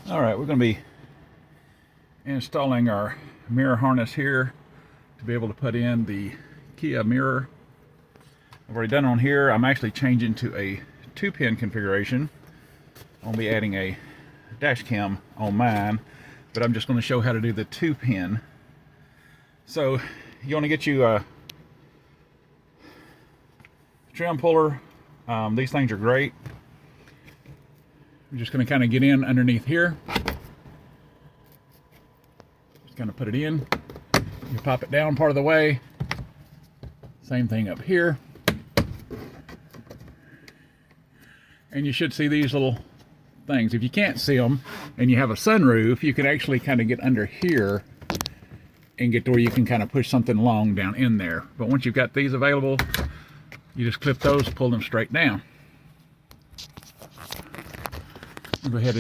All right, we're going to be installing our mirror harness here to be able to put in the Kia mirror. I've already done it on here. I'm actually changing to a 2-pin configuration. I'll be adding a dash cam on mine, but I'm just going to show how to do the 2-pin. So you want to get you a trim puller. These things are great. I'm just going to kind of get in underneath here. Just kind of put it in. You pop it down part of the way. Same thing up here. And you should see these little things. If you can't see them and you have a sunroof, you can actually kind of get under here and get to where you can kind of push something long down in there. But once you've got these available, you just clip those, pull them straight down. I'll go ahead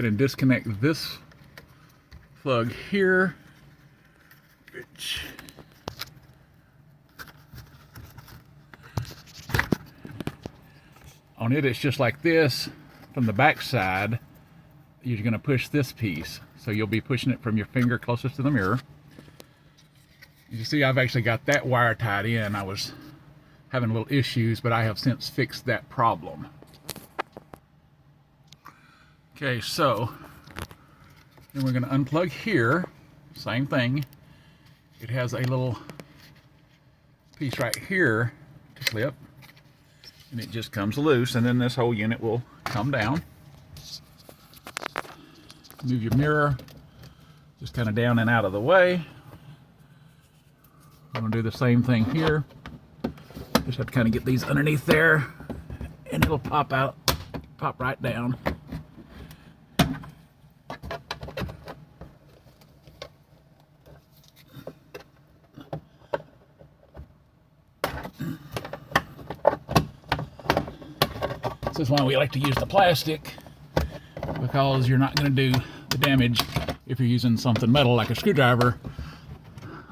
and disconnect this plug here, which on it it's just like this. From the back side, you're going to push this piece, so you'll be pushing it from your finger closest to the mirror. You see, I've actually got that wire tied in. I was having little issues, but I have since fixed that problem. Okay, so then we're going to unplug here. Same thing. It has a little piece right here to clip, and it just comes loose, and then this whole unit will come down. Move your mirror just kind of down and out of the way. I'm going to do the same thing here. Just have to kind of get these underneath there, and it'll pop out, pop right down. This is why we like to use the plastic, because you're not going to do the damage if you're using something metal like a screwdriver.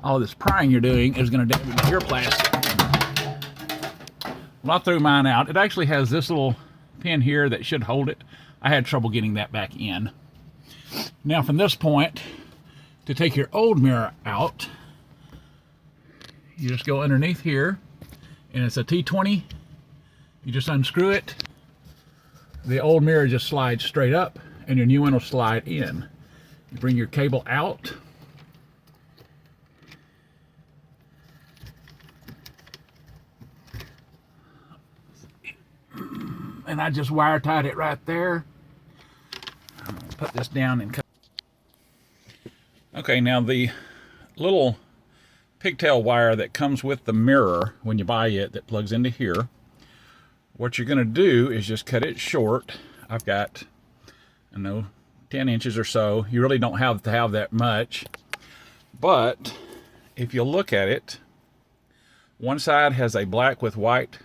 All this prying you're doing is going to damage your plastic. Well, I threw mine out. It actually has this little pin here that should hold it. I had trouble getting that back in. Now from this point, to take your old mirror out, you just go underneath here, and it's a T20. You just unscrew it. The old mirror just slides straight up, and your new one will slide in. You bring your cable out. And I just wire tied it right there. I'm going to put this down and cut. Okay, now the little pigtail wire that comes with the mirror when you buy it that plugs into here, what you're going to do is just cut it short. I've got, I know, 10 inches or so. You really don't have to have that much. But if you look at it, one side has a black with white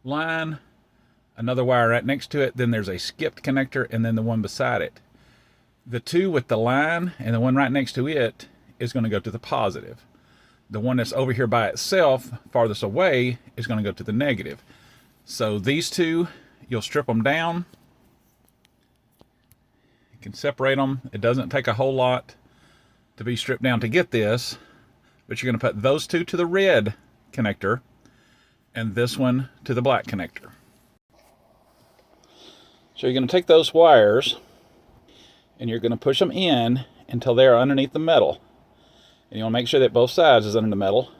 line, another wire right next to it, then there's a skipped connector, and then the one beside it. The two with the line and the one right next to it is going to go to the positive. The one that's over here by itself, farthest away, is going to go to the negative. So these two, you'll strip them down. You can separate them. It doesn't take a whole lot to be stripped down to get this, but you're going to put those two to the red connector and this one to the black connector. So you're going to take those wires and you're going to push them in until they're underneath the metal. And you want to make sure that both sides is under the metal.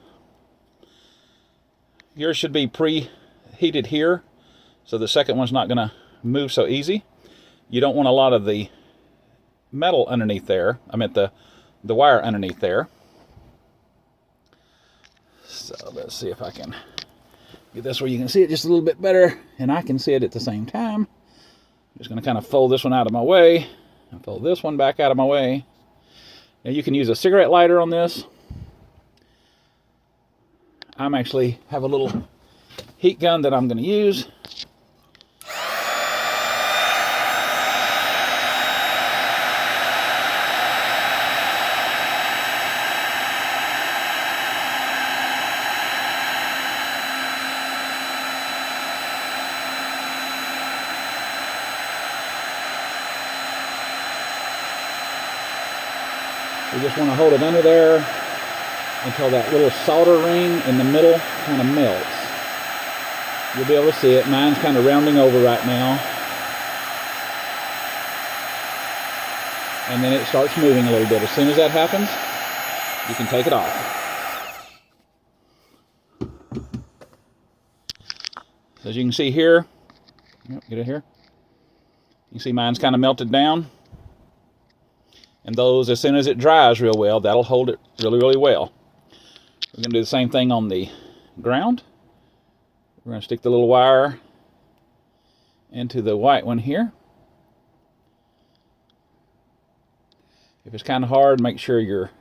Yours should be preheated here, so the second one's not going to move so easy. You don't want a lot of the metal underneath there. I meant the wire underneath there. So let's see if I can get this where you can see it just a little bit better, and I can see it at the same time. I'm just going to kind of fold this one out of my way and fold this one back out of my way. Now you can use a cigarette lighter on this. I'm actually have a little heat gun that I'm going to use. You just want to hold it under there until that little solder ring in the middle kind of melts. You'll be able to see it. Mine's kind of rounding over right now. And then it starts moving a little bit. As soon as that happens, you can take it off. As you can see here, get it here. You can see mine's kind of melted down. And those, as soon as it dries real well, that'll hold it really, really well. We're going to do the same thing on the ground. We're going to stick the little wire into the white one here. If it's kind of hard, make sure your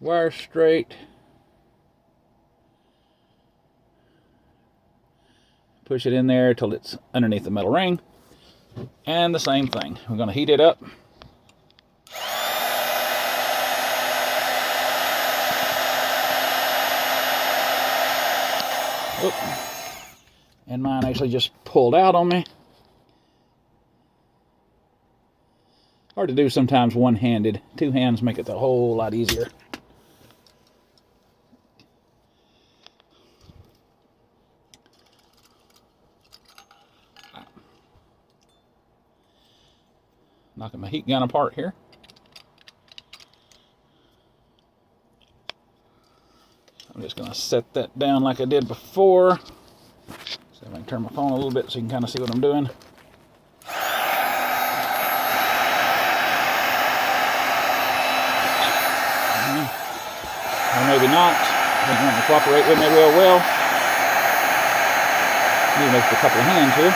wire's straight. Push it in there till it's underneath the metal ring. And the same thing. We're going to heat it up. Oop. And mine actually just pulled out on me. Hard to do sometimes one-handed. Two hands make it a whole lot easier. Knocking my heat gun apart here. I'm just going to set that down like I did before. See if I can turn my phone a little bit so you can kind of see what I'm doing. Or maybe not. Doesn't want to cooperate with me real well. Need to make a couple of hands here.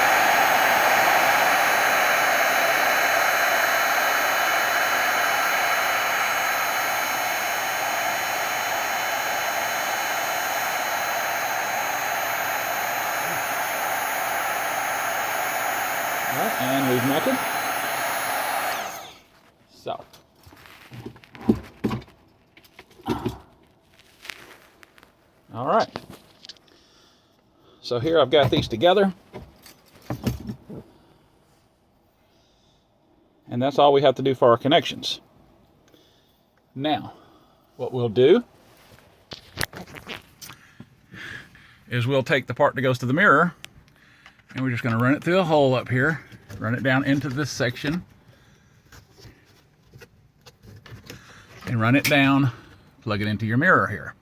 Alright, and we've melted. So. Alright. So here I've got these together. And that's all we have to do for our connections. Now, what we'll do is we'll take the part that goes to the mirror and we're just going to run it through a hole up here, run it down into this section, and run it down, plug it into your mirror here.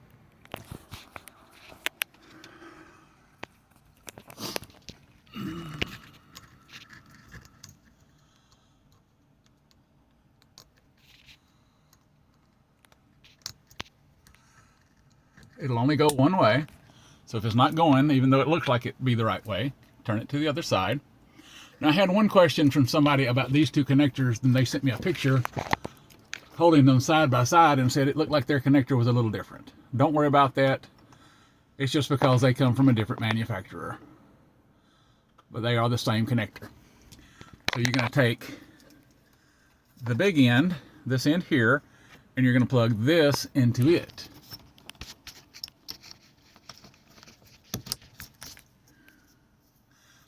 It'll only go one way, so if it's not going, even though it looks like it'd be the right way, turn it to the other side. Now I had one question from somebody about these two connectors, and they sent me a picture holding them side by side and said it looked like their connector was a little different. Don't worry about that. It's just because they come from a different manufacturer, but they are the same connector. So you're going to take the big end, this end here, and you're going to plug this into it.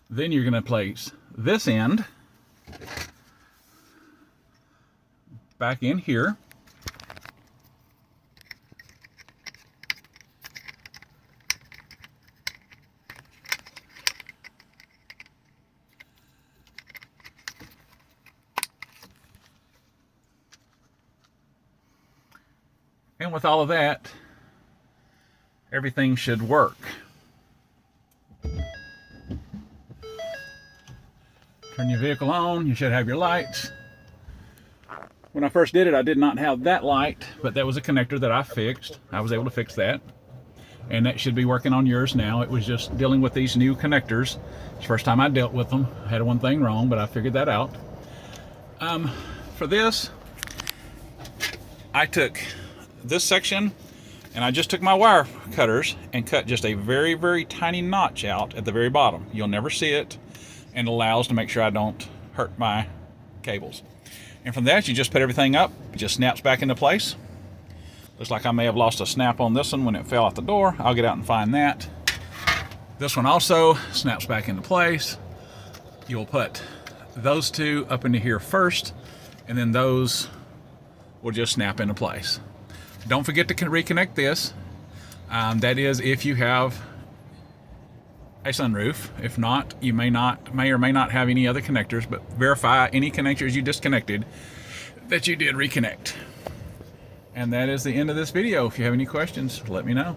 Then you're going to place this end back in here. And with all of that, everything should work. Turn your vehicle on, you should have your lights. When I first did it, I did not have that light, but that was a connector that I fixed. I was able to fix that. And that should be working on yours now. It was just dealing with these new connectors. It's the first time I dealt with them. I had one thing wrong, but I figured that out. For this, I took this section and I just took my wire cutters and cut just a very, very tiny notch out at the very bottom. You'll never see it. And allows to make sure I don't hurt my cables. And from that, you just put everything up. It just snaps back into place. Looks like I may have lost a snap on this one when it fell out the door. I'll get out and find that. This one also snaps back into place. You'll put those two up into here first, and then those will just snap into place. Don't forget to reconnect this. That is if you have a sunroof. If not, you may or may not have any other connectors, but verify any connectors you disconnected that you did reconnect. And that is the end of this video. If you have any questions, let me know.